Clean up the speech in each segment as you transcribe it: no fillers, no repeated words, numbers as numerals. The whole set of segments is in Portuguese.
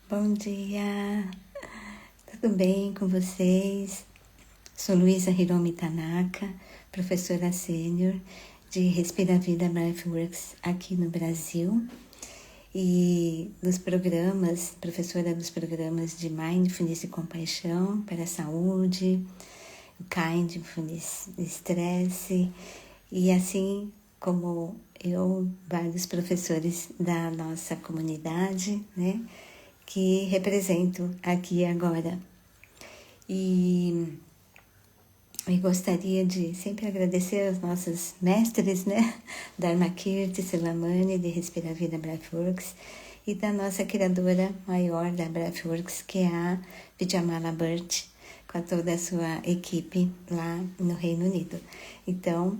Bom dia, tudo bem com vocês? Sou Luísa Hiromi Tanaka, professora sênior de Respira Vida Breathworks aqui no Brasil e professora dos programas de Mindfulness e Compaixão para a Saúde, Kindfulness, Estresse e assim como eu, vários professores da nossa comunidade, né? Que represento aqui agora. E gostaria de sempre agradecer aos nossos mestres, né? Dharmakirti Silamani, de Respira Vida Breathworks, e da nossa criadora maior da Breathworks, que é a Vidyamala Burt, com toda a sua equipe lá no Reino Unido. Então,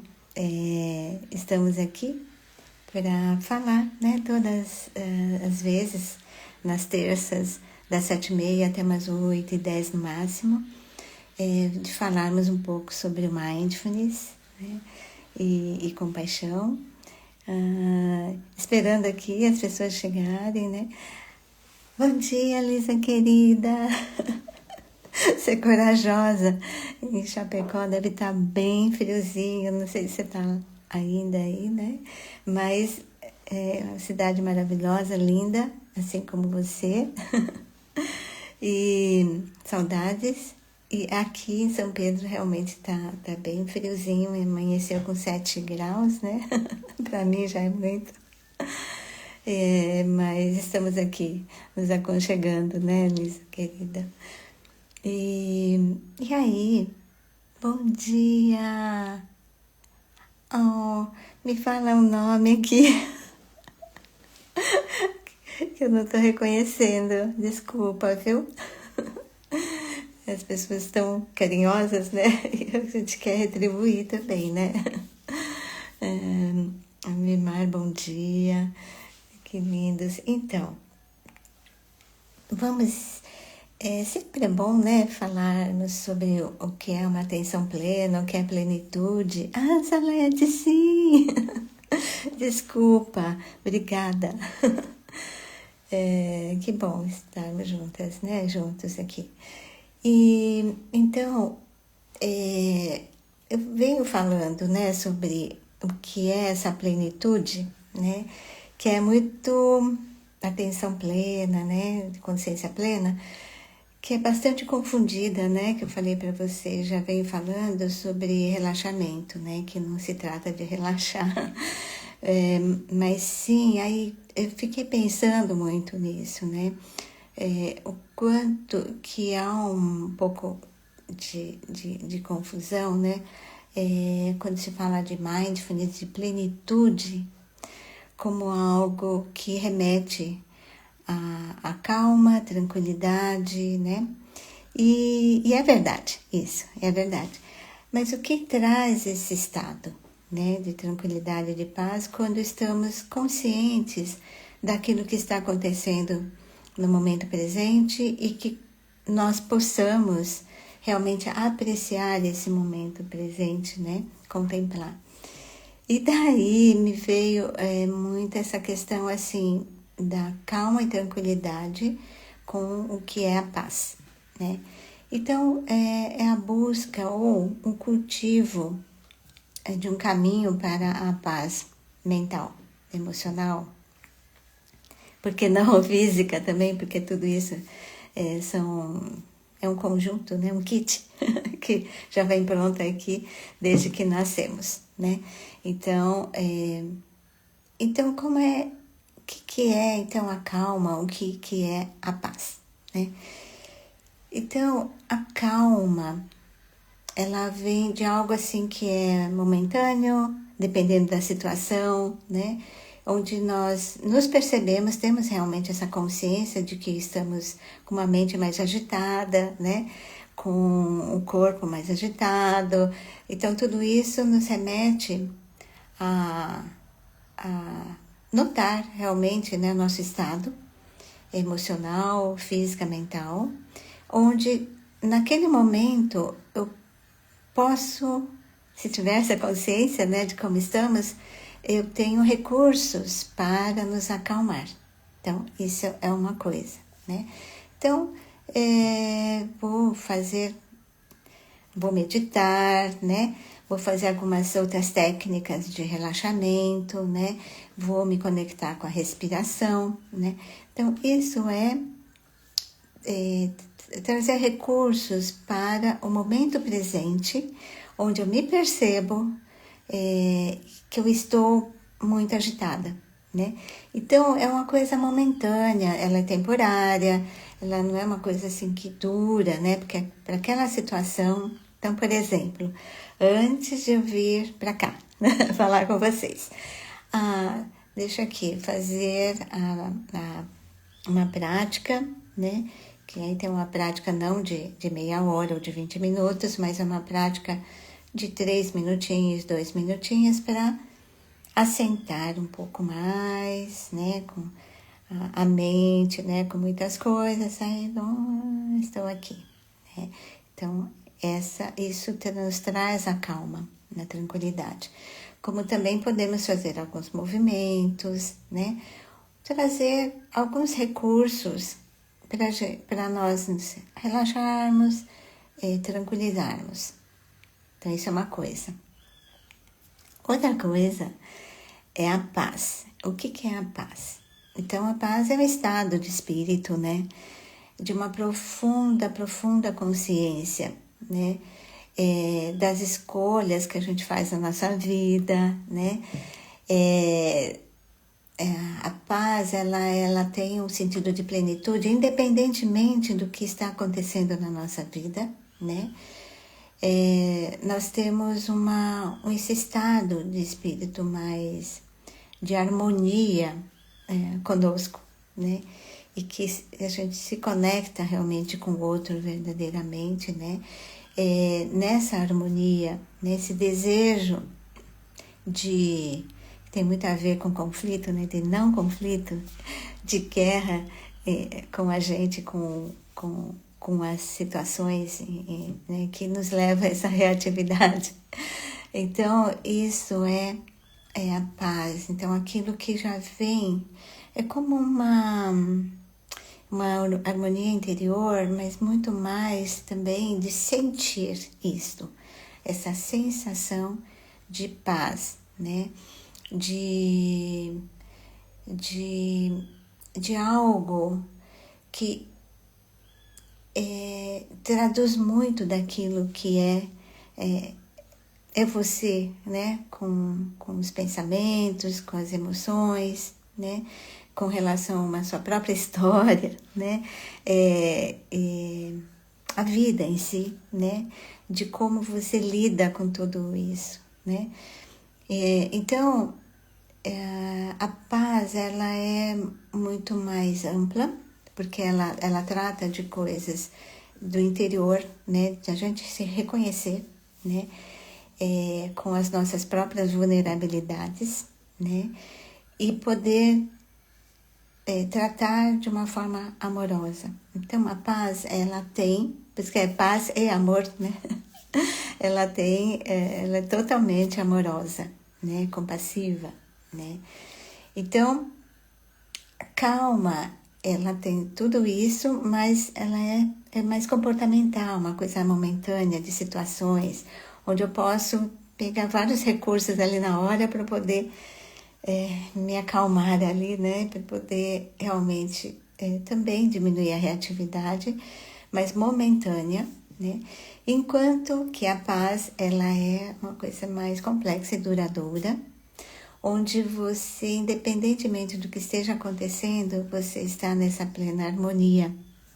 estamos aqui para falar, né? Todas as vezes, nas terças, das 7h30 até umas 8h10 no máximo, de falarmos um pouco sobre o Mindfulness, né? e compaixão, esperando aqui as pessoas chegarem, né? Bom dia, Lisa querida! Ser corajosa. Em Chapecó deve estar bem friozinho, não sei se você está ainda aí, né? Mas é uma cidade maravilhosa, linda, assim como você. E saudades. E aqui em São Pedro realmente tá bem friozinho, amanheceu com 7 graus, né? Para mim já é muito. Mas estamos aqui nos aconchegando, né, Lisa querida? E aí, bom dia! Oh, me fala um nome aqui que eu não tô reconhecendo, desculpa, viu? As pessoas estão carinhosas, né? E a gente quer retribuir também, né? Mimar, bom dia, que lindos. Então, vamos... sempre é bom, né, falarmos sobre o que é uma atenção plena, o que é plenitude. Ah, Salete, sim! Desculpa, obrigada. Que bom estarmos juntas, né, juntos aqui. E, então, eu venho falando, né, sobre o que é essa plenitude, né, que é muito atenção plena, né, consciência plena, que é bastante confundida, né, que eu falei para você, já venho falando sobre relaxamento, né, que não se trata de relaxar, mas sim, aí eu fiquei pensando muito nisso, né, o quanto que há um pouco de confusão, né, quando se fala de mindfulness, de plenitude, como algo que remete a calma, a tranquilidade, né? E é verdade, isso, é verdade. Mas o que traz esse estado, né, de tranquilidade e de paz quando estamos conscientes daquilo que está acontecendo no momento presente e que nós possamos realmente apreciar esse momento presente, né? Contemplar. E daí me veio muito essa questão assim da calma e tranquilidade com o que é a paz, né? Então é a busca ou um cultivo de um caminho para a paz mental, emocional, porque não física também, porque tudo isso é um conjunto, né? Um kit que já vem pronto aqui desde que nascemos, né? Então, como é, o que é então a calma, o que é a paz, né? Então, a calma, ela vem de algo assim que é momentâneo, dependendo da situação, né? Onde nós nos percebemos, temos realmente essa consciência de que estamos com uma mente mais agitada, né? Com o corpo mais agitado. Então, tudo isso nos remete a notar realmente, né, nosso estado emocional, física, mental, onde naquele momento eu posso, se tiver essa consciência, né, de como estamos, eu tenho recursos para nos acalmar. Então, isso é uma coisa, né? Então, vou meditar, né? Vou fazer algumas outras técnicas de relaxamento, né? Vou me conectar com a respiração, né? Então, isso é trazer recursos para o momento presente, onde eu me percebo que eu estou muito agitada, né? Então, é uma coisa momentânea, ela é temporária, ela não é uma coisa assim que dura, né? Porque para aquela situação, então, por exemplo, antes de eu vir para cá falar com vocês, deixa aqui fazer uma prática, né? Que aí tem uma prática não de meia hora ou de 20 minutos, mas é uma prática de 3 minutinhos, 2 minutinhos para assentar um pouco mais, né? Com a mente, né? Com muitas coisas, aí estou aqui, né? Então, isso nos traz a calma, a tranquilidade. Como também podemos fazer alguns movimentos, né? Trazer alguns recursos para nós nos relaxarmos e tranquilizarmos. Então, isso é uma coisa. Outra coisa é a paz. O que é a paz? Então, a paz é um estado de espírito, né? De uma profunda consciência, né? Das escolhas que a gente faz na nossa vida, né? A paz, ela tem um sentido de plenitude, independentemente do que está acontecendo na nossa vida, né? Nós temos esse estado de espírito mais de harmonia conosco, né? E que a gente se conecta realmente com o outro verdadeiramente, né? Nessa harmonia, nesse desejo que tem muito a ver com conflito, né? De não conflito, de guerra com a gente, com as situações né? Que nos leva a essa reatividade. Então, isso é a paz. Então, aquilo que já vem é como uma harmonia interior, mas muito mais também de sentir isto, essa sensação de paz, né? De algo que traduz muito daquilo que é você, né? Com os pensamentos, com as emoções, né? Com relação à sua própria história, né? A vida em si, né? De como você lida com tudo isso, né? Então, a paz, ela é muito mais ampla, porque ela trata de coisas do interior, né? De a gente se reconhecer, né? Com as nossas próprias vulnerabilidades, né? E poder tratar de uma forma amorosa. Então, a paz, ela tem, porque paz é amor, né? Ela é totalmente amorosa, né? Compassiva, né? Então, calma, ela tem tudo isso, mas ela é mais comportamental, uma coisa momentânea de situações, onde eu posso pegar vários recursos ali na hora para poder me acalmar ali, né? Para poder realmente também diminuir a reatividade, mas momentânea, né? Enquanto que a paz, ela é uma coisa mais complexa e duradoura, onde você, independentemente do que esteja acontecendo, você está nessa plena harmonia,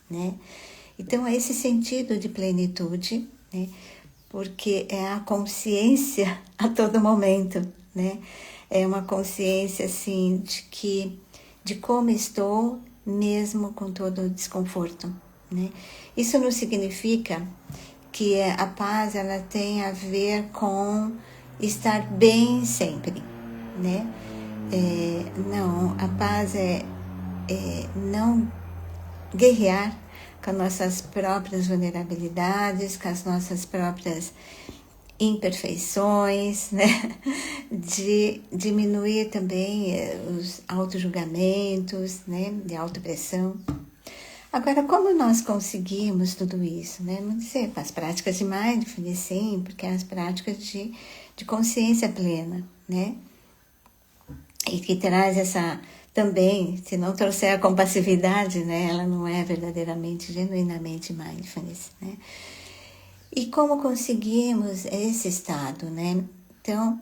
né? Então, é esse sentido de plenitude, né? Porque é a consciência a todo momento, né? É uma consciência, assim, de como estou, mesmo com todo o desconforto, né? Isso não significa que a paz, ela tem a ver com estar bem sempre, né? Não, a paz é não guerrear com as nossas próprias vulnerabilidades, com as nossas próprias imperfeições, né? De diminuir também os autojulgamentos, né? De autopressão. Agora, como nós conseguimos tudo isso, né? Vamos dizer, com as práticas de mindfulness, sim, porque é as práticas de consciência plena, né? E que traz essa também, se não trouxer a compassividade, né? Ela não é verdadeiramente, genuinamente mindfulness, né? E como conseguimos esse estado, né? Então,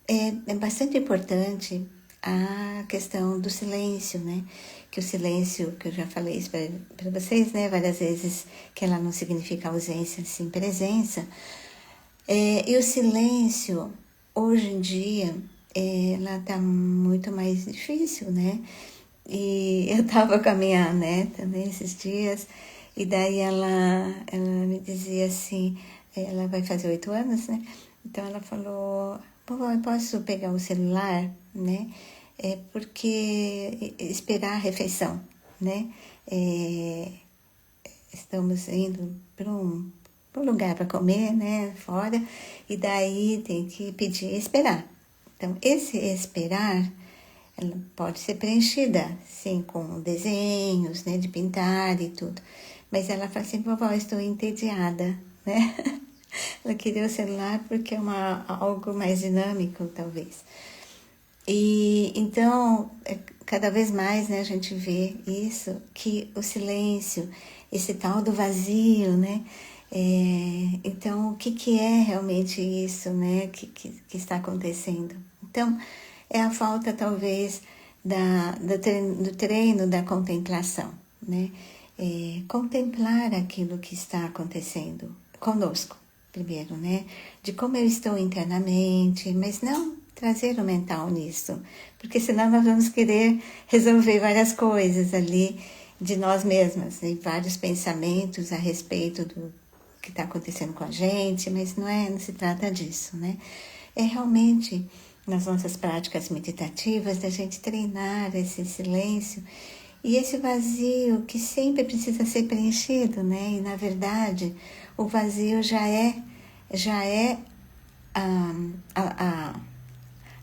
é bastante importante a questão do silêncio, né? Que o silêncio, que eu já falei isso para vocês, né? Várias vezes, que ela não significa ausência, sim presença. E o silêncio, hoje em dia, ela tá muito mais difícil, né? E eu tava com a minha neta, né, esses dias, e daí ela me dizia assim, ela vai fazer 8 anos, né? Então ela falou, vovó, eu posso pegar o celular, né? Porque esperar a refeição, né? Estamos indo para um lugar para comer, né? Fora, e daí tem que pedir esperar. Então, esse esperar, ela pode ser preenchida, sim, com desenhos, né, de pintar e tudo. Mas ela fala assim, vovó, estou entediada, né? Ela queria o celular porque é algo mais dinâmico, talvez. E então, cada vez mais, né, a gente vê isso, que o silêncio, esse tal do vazio, né? Então, o que é realmente isso, né, que está acontecendo? Então, é a falta, talvez, do treino da contemplação, né? Contemplar aquilo que está acontecendo conosco, primeiro, né? De como eu estou internamente, mas não trazer o mental nisso, porque senão nós vamos querer resolver várias coisas ali de nós mesmas, e vários pensamentos a respeito do que está acontecendo com a gente, mas não se trata disso, né? É realmente nas nossas práticas meditativas da gente treinar esse silêncio e esse vazio que sempre precisa ser preenchido, né? E na verdade o vazio já é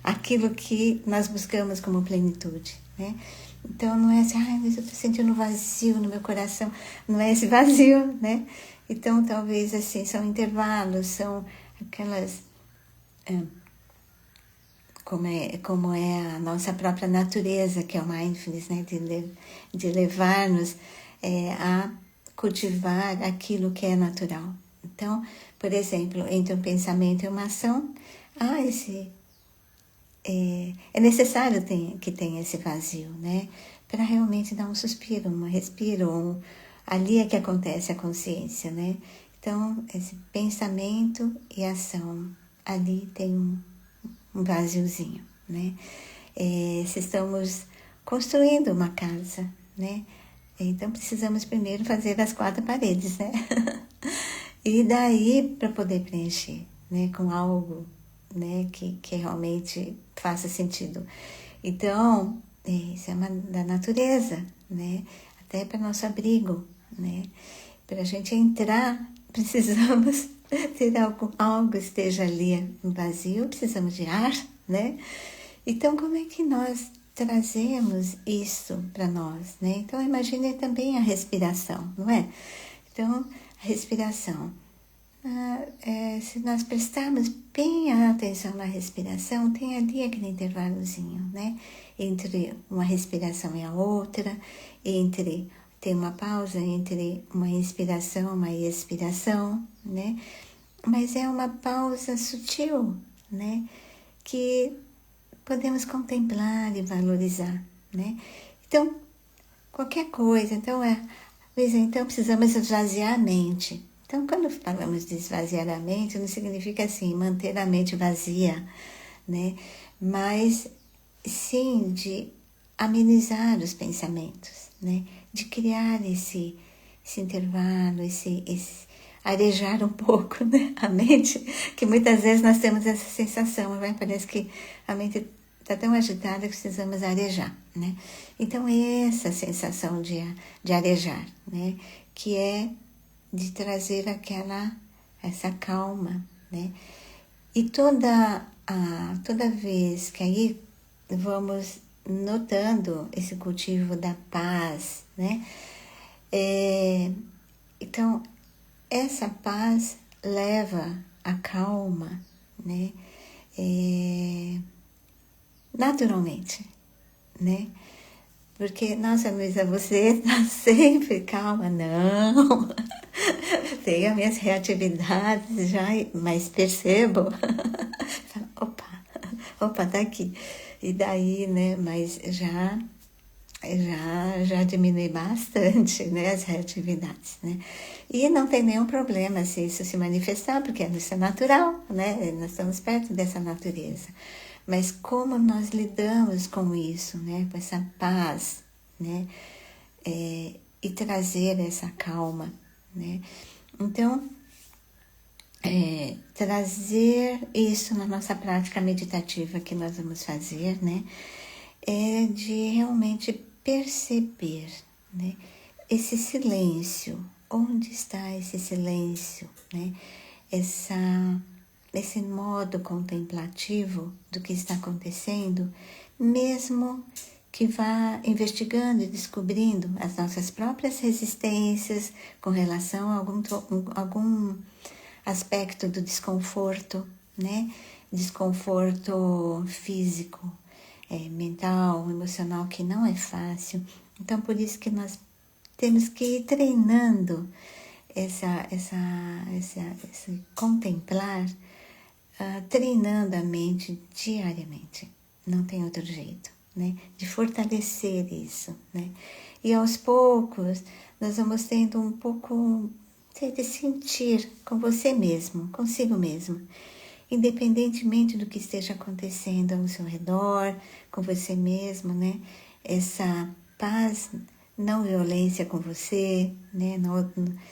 aquilo que nós buscamos como plenitude, né? Então não é assim, mas eu estou sentindo vazio no meu coração, não é esse vazio, né? Então talvez assim, são intervalos, são aquelas, como é a nossa própria natureza, que é o mindfulness, né? De levar-nos a cultivar aquilo que é natural. Então, por exemplo, entre um pensamento e uma ação, é necessário que tenha esse vazio, né? Para realmente dar um suspiro, um respiro, ali é que acontece a consciência, né? Então, esse pensamento e ação, ali tem um vaziozinho, né? Se estamos construindo uma casa, né? Então, precisamos primeiro fazer as 4 paredes, né? E daí, para poder preencher, né? Com algo, né? Que realmente faça sentido. Então, isso é da natureza, né? Até para nosso abrigo, né? Para a gente entrar, precisamos ter algo esteja ali vazio, precisamos de ar, né? Então, como é que nós trazemos isso para nós, né? Então, imagine também a respiração, não é? Então, a respiração. Se nós prestarmos bem a atenção na respiração, tem ali aquele intervalozinho, né? Entre uma respiração e a outra, tem uma pausa entre uma inspiração e uma expiração, né? Mas é uma pausa sutil, né? Que podemos contemplar e valorizar, né? Então, qualquer coisa, então precisamos esvaziar a mente. Então, quando falamos de esvaziar a mente, não significa assim, manter a mente vazia, né? Mas sim de amenizar os pensamentos, né? De criar esse intervalo, esse arejar um pouco, né? A mente, que muitas vezes nós temos essa sensação, né? Parece que a mente está tão agitada que precisamos arejar, né? Então, essa sensação de arejar, né? Que é de trazer essa calma, né? E toda vez que aí vamos notando esse cultivo da paz, né? Então, essa paz leva a calma, né? Naturalmente, né? Porque, nossa, Luísa, você está sempre calma. Não, tenho as minhas reatividades já, mas percebo. Opa, tá aqui. E daí, né, mas já diminui bastante, né, as reatividades, né? E não tem nenhum problema se isso se manifestar, porque isso é natural, né? Nós estamos perto dessa natureza. Mas como nós lidamos com isso, né? Com essa paz, né? E trazer essa calma, né? Então, trazer isso na nossa prática meditativa que nós vamos fazer, né? É de realmente perceber, né? Esse silêncio, onde está esse silêncio, né? Esse modo contemplativo do que está acontecendo, mesmo que vá investigando e descobrindo as nossas próprias resistências com relação a algum aspecto do desconforto, né? Desconforto físico, mental, emocional, que não é fácil. Então, por isso que nós temos que ir treinando esse contemplar, treinando a mente diariamente. Não tem outro jeito, né? De fortalecer isso, né? E aos poucos, nós vamos tendo um pouco de sentir com você mesmo, consigo mesmo, independentemente do que esteja acontecendo ao seu redor, com você mesmo, né? Essa paz, não violência com você, né?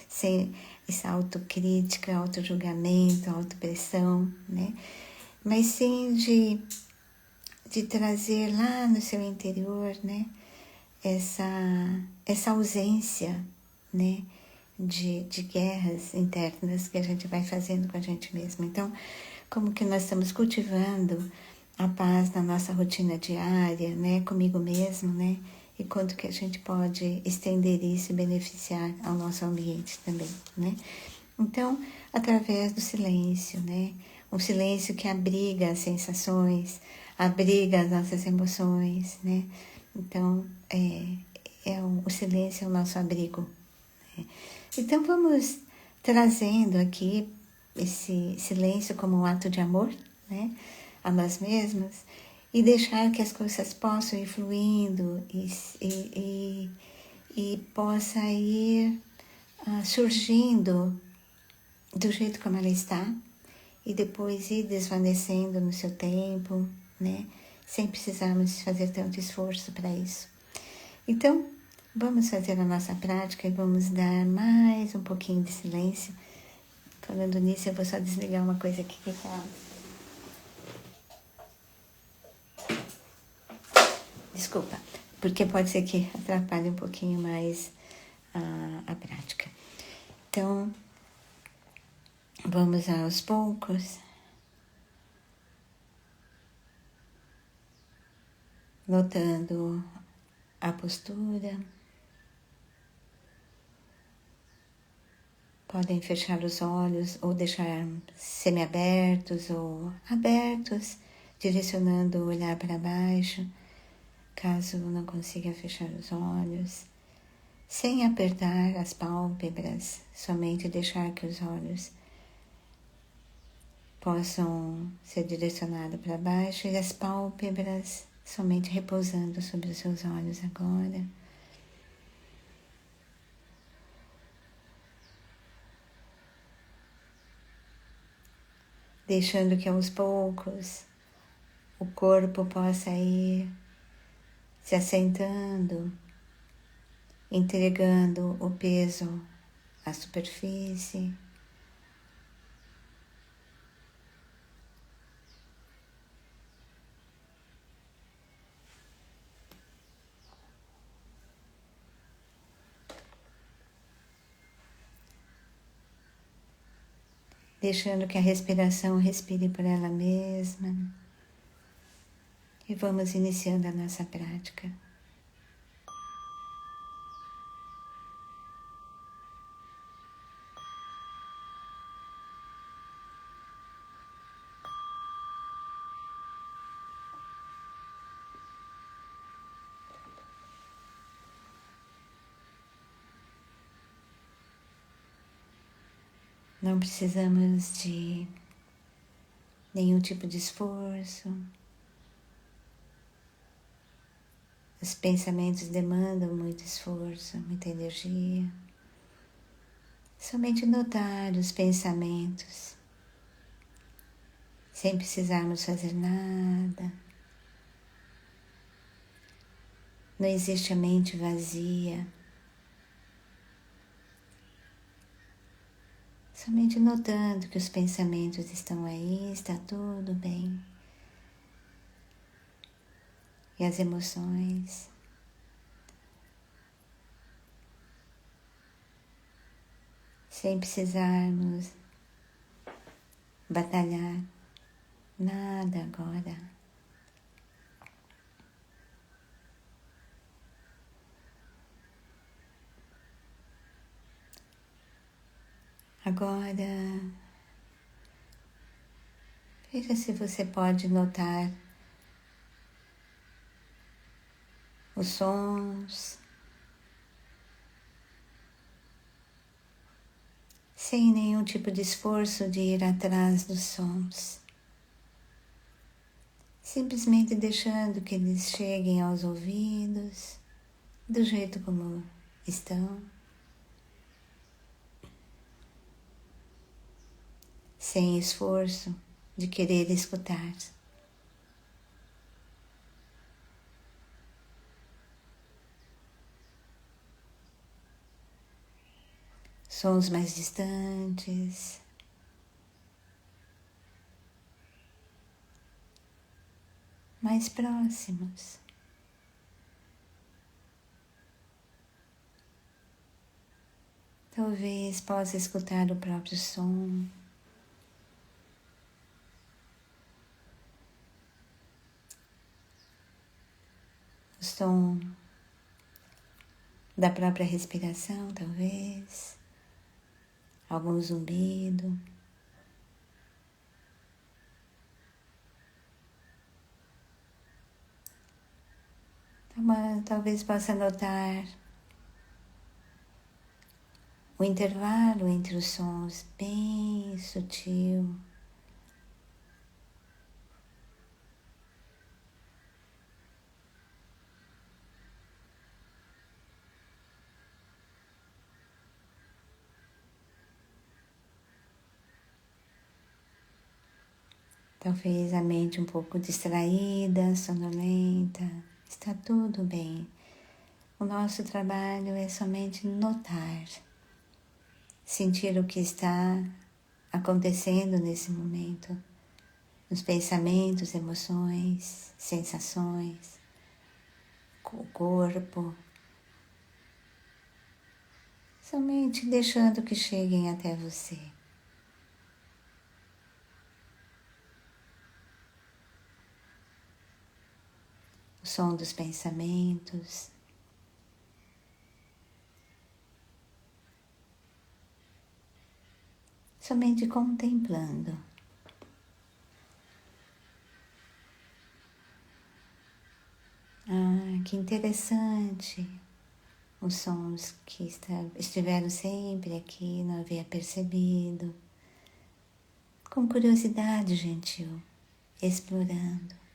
Sem essa autocrítica, autojulgamento, autopressão, né? Mas sim de trazer lá no seu interior, né? Essa ausência, né? De guerras internas que a gente vai fazendo com a gente mesmo. Então, como que nós estamos cultivando a paz na nossa rotina diária, né, comigo mesmo, né, e quanto que a gente pode estender isso e beneficiar ao nosso ambiente também, né. Então, através do silêncio, né, um silêncio que abriga as sensações, abriga as nossas emoções, né. Então, o silêncio é o nosso abrigo, né? Então, vamos trazendo aqui esse silêncio como um ato de amor, né, a nós mesmos, e deixar que as coisas possam ir fluindo e possa ir surgindo do jeito como ela está, e depois ir desvanecendo no seu tempo, né, sem precisarmos fazer tanto esforço para isso. Então, vamos fazer a nossa prática e vamos dar mais um pouquinho de silêncio. Falando nisso, eu vou só desligar uma coisa aqui que tá... Desculpa, porque pode ser que atrapalhe um pouquinho mais a prática. Então, vamos aos poucos, notando a postura. Podem fechar os olhos ou deixar semiabertos ou abertos, direcionando o olhar para baixo, caso não consiga fechar os olhos, sem apertar as pálpebras, somente deixar que os olhos possam ser direcionados para baixo e as pálpebras somente repousando sobre os seus olhos agora. Deixando que aos poucos o corpo possa ir se assentando, entregando o peso à superfície. Deixando que a respiração respire por ela mesma. E vamos iniciando a nossa prática. Não precisamos de nenhum tipo de esforço. Os pensamentos demandam muito esforço, muita energia. Somente notar os pensamentos, sem precisarmos fazer nada. Não existe a mente vazia. Somente notando que os pensamentos estão aí, está tudo bem. E as emoções. Sem precisarmos batalhar nada agora. Agora, veja se você pode notar os sons, sem nenhum tipo de esforço de ir atrás dos sons. Simplesmente deixando que eles cheguem aos ouvidos, do jeito como estão, sem esforço de querer escutar. Sons mais distantes, mais próximos. Talvez possa escutar o próprio som. O som da própria respiração, talvez. Algum zumbido. Talvez possa notar o intervalo entre os sons, bem sutil. Talvez a mente um pouco distraída, sonolenta. Está tudo bem. O nosso trabalho é somente notar, sentir o que está acontecendo nesse momento, nos pensamentos, emoções, sensações, o corpo, somente deixando que cheguem até você. O som dos pensamentos, somente contemplando. Ah, que interessante! Os sons que estiveram sempre aqui, não havia percebido. Com curiosidade gentil, explorando.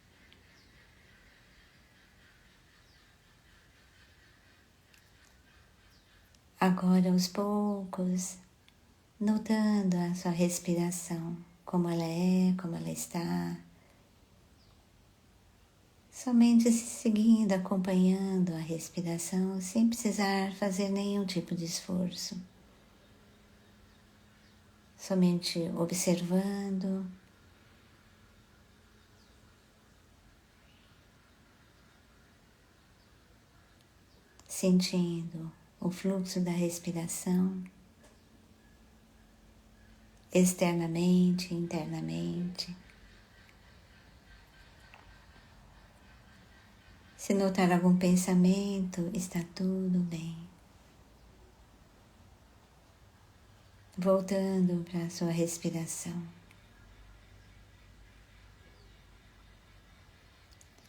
Agora, aos poucos, notando a sua respiração, como ela é, como ela está. Somente se seguindo, acompanhando a respiração, sem precisar fazer nenhum tipo de esforço. Somente observando, sentindo o fluxo da respiração, externamente, internamente. Se notar algum pensamento, está tudo bem. Voltando para a sua respiração.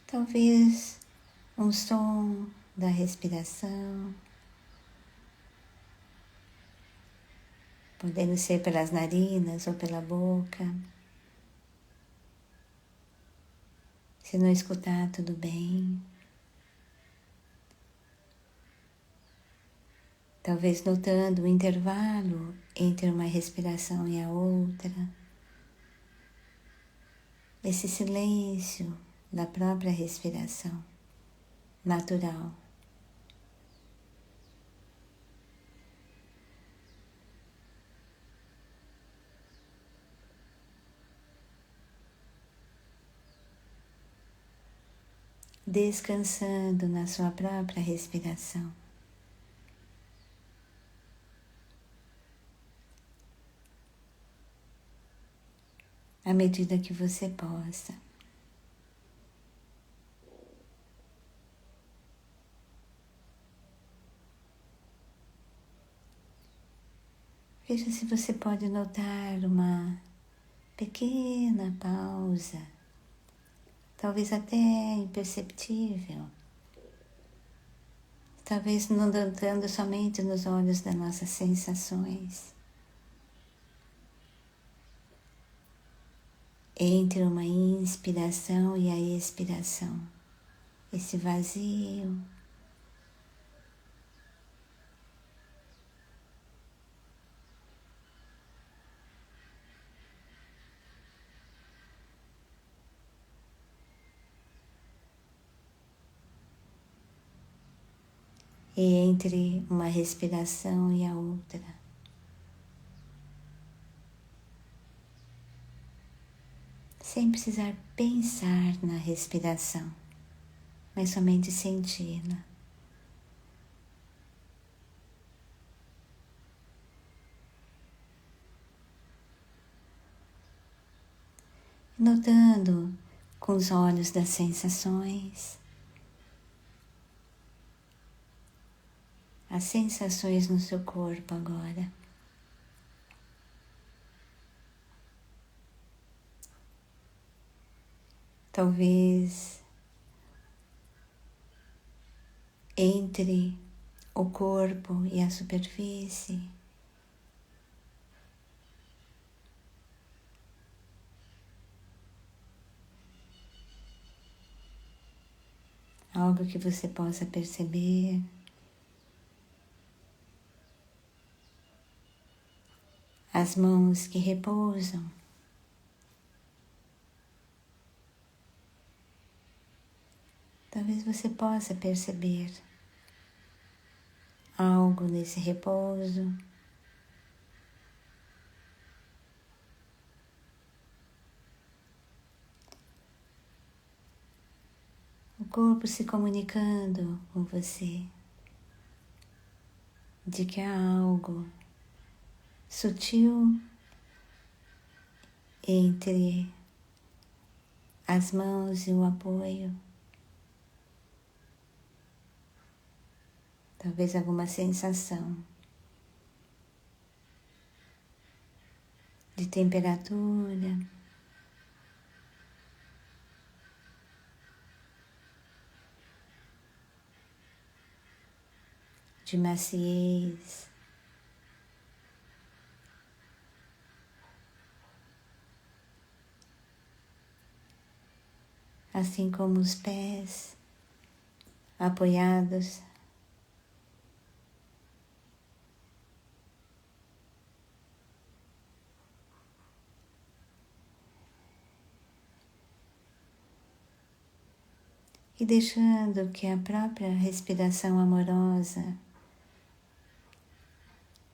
Talvez um som da respiração podendo ser pelas narinas ou pela boca. Se não escutar, tudo bem. Talvez notando o intervalo entre uma respiração e a outra. Esse silêncio da própria respiração, natural. Descansando na sua própria respiração. À medida que você possa. Veja se você pode notar uma pequena pausa, talvez até imperceptível, talvez não notando somente nos olhos das nossas sensações, entre uma inspiração e a expiração, esse vazio. E entre uma respiração e a outra. Sem precisar pensar na respiração, mas somente senti-la. Notando com os olhos das sensações, as sensações no seu corpo agora. Talvez entre o corpo e a superfície, algo que você possa perceber. As mãos que repousam. Talvez você possa perceber algo nesse repouso. O corpo se comunicando com você de que há algo sutil entre as mãos e o apoio. Talvez alguma sensação de temperatura, de maciez. Assim como os pés apoiados e deixando que a própria respiração amorosa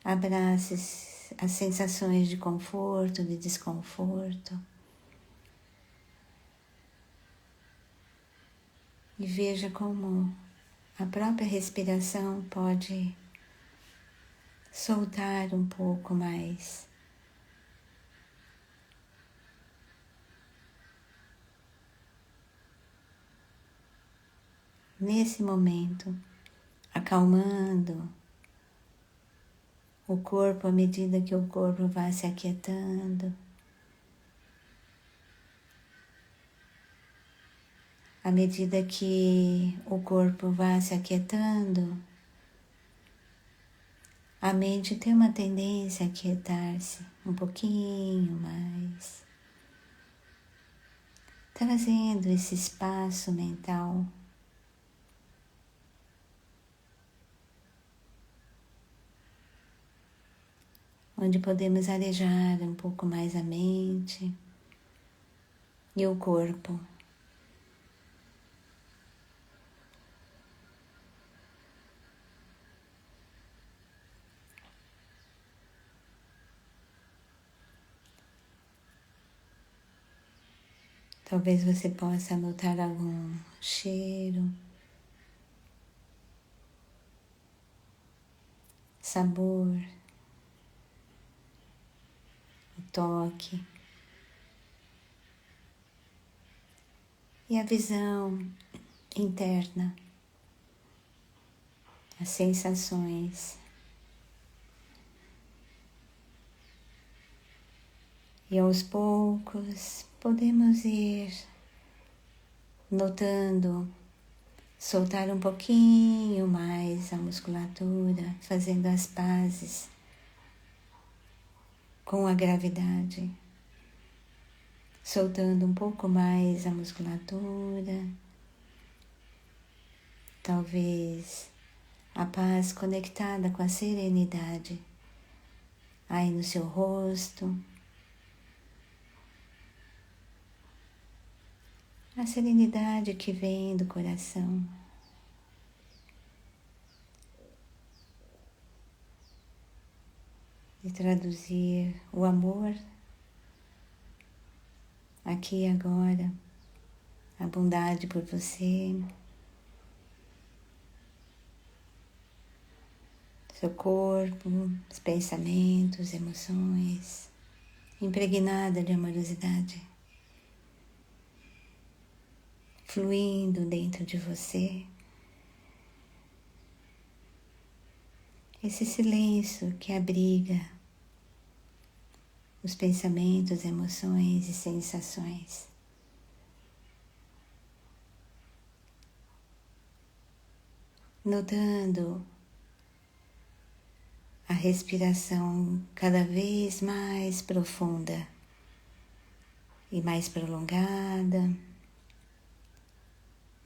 abrace as sensações de conforto, de desconforto. E veja como a própria respiração pode soltar um pouco mais. Nesse momento, acalmando o corpo à medida que o corpo vai se aquietando, à medida que o corpo vai se aquietando, a mente tem uma tendência a aquietar-se um pouquinho mais, trazendo esse espaço mental onde podemos arejar um pouco mais a mente e o corpo. Talvez você possa notar algum cheiro, sabor, o toque e a visão interna, as sensações. E aos poucos podemos ir notando, soltar um pouquinho mais a musculatura, fazendo as pazes com a gravidade, soltando um pouco mais a musculatura, talvez a paz conectada com a serenidade aí no seu rosto, a serenidade que vem do coração. De traduzir o amor aqui e agora, a bondade por você, seu corpo, os pensamentos, emoções, impregnada de amorosidade, fluindo dentro de você. Esse silêncio que abriga os pensamentos, emoções e sensações. Notando a respiração cada vez mais profunda e mais prolongada,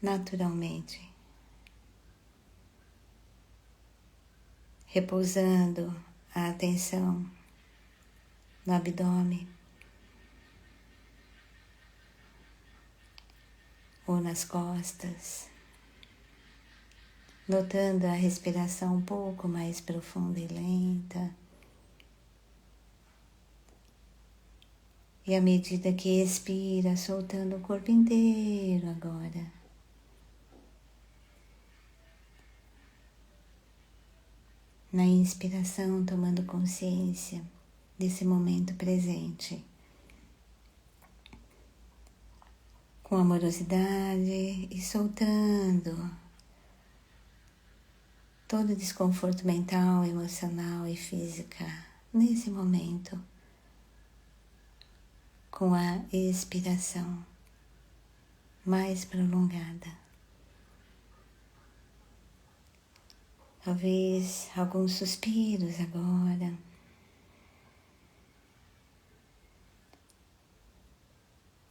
naturalmente. Repousando a atenção no abdômen ou nas costas, notando a respiração um pouco mais profunda e lenta. E à medida que expira, soltando o corpo inteiro agora. Na inspiração, tomando consciência desse momento presente, com amorosidade e soltando todo desconforto mental, emocional e física nesse momento, com a expiração mais prolongada. Talvez alguns suspiros agora.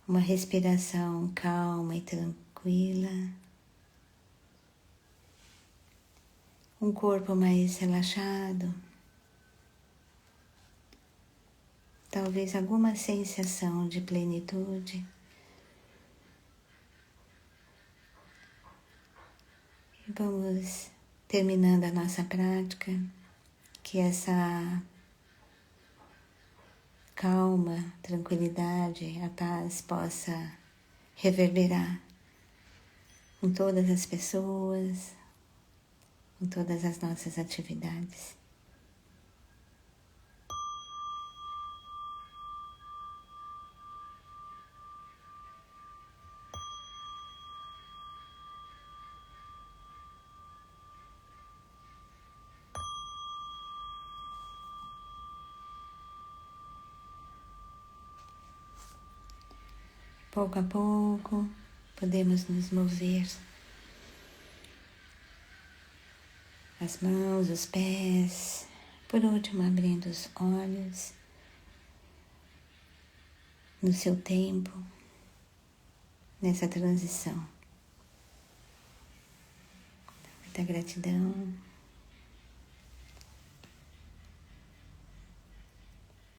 Uma respiração calma e tranquila. Um corpo mais relaxado. Talvez alguma sensação de plenitude. E vamos terminando a nossa prática, que essa calma, tranquilidade, a paz possa reverberar com todas as pessoas, com todas as nossas atividades. Pouco a pouco, podemos nos mover. As mãos, os pés, Por último, abrindo os olhos no seu tempo, nessa transição. Muita gratidão.